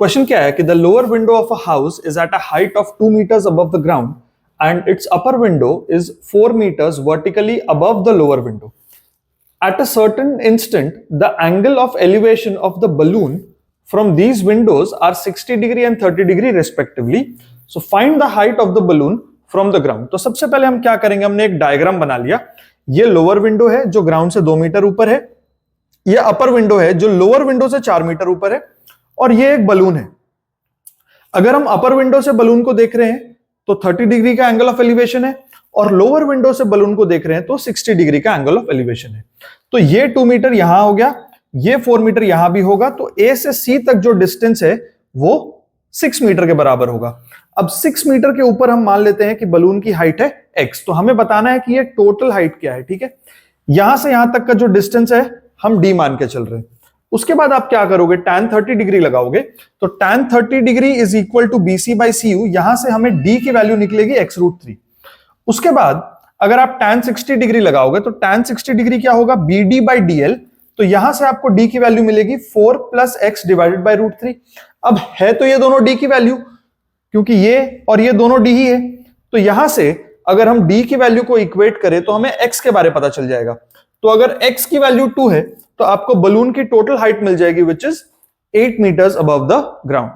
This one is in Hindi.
क्वेश्चन क्या है कि the lower window of a house is at a height of 2 meters above the ground and its upper window is 4 meters vertically above the lower window. At a certain instant, the angle of elevation of the balloon from these windows are 60 degree and 30 degree respectively. So find the height of the balloon from the ground. तो सबसे पहले हम क्या करेंगे, हमने एक डायग्राम बना लिया. ये लोअर विंडो है जो ग्राउंड से 2 मीटर ऊपर है, ये अपर विंडो है जो लोअर विंडो से 4 मीटर ऊपर है, और ये एक बलून है. अगर हम अपर विंडो से बलून को देख रहे हैं तो 30 डिग्री का एंगल ऑफ एलिवेशन है, और लोअर विंडो से बलून को देख रहे हैं तो 60 डिग्री का एंगल ऑफ एलिवेशन है. तो ये 2 मीटर यहां हो गया, ये 4 मीटर यहां भी होगा, तो ए से सी तक जो डिस्टेंस है वो 6 मीटर के बराबर होगा. अब 6 मीटर के ऊपर हम मान लेते हैं कि बलून की हाइट है x, तो हमें बताना है कि ये टोटल हाइट क्या है. ठीक है, यहां से यहां तक का जो डिस्टेंस है हम d मान के चल रहे हैं. उसके बाद आप क्या करोगे, tan 30 डिग्री लगाओगे, तो tan 30 degree is equal to BC by CU. यहां से हमें d की वैल्यू निकलेगी x√3. उसके बाद अगर आप tan 60 डिग्री लगाओगे तो tan 60 डिग्री क्या होगा, BD बाई DL. तो यहां से आपको d की वैल्यू मिलेगी 4 प्लस x डिवाइडेड बाई √3. अब है तो ये दोनों d की वैल्यू, क्योंकि ये और ये दोनों d ही है, तो यहां से अगर हम d की वैल्यू को इक्वेट करें तो हमें x के बारे पता चल जाएगा. तो अगर x की वैल्यू 2 है तो आपको बलून की टोटल हाइट मिल जाएगी which is 8 meters above the ground.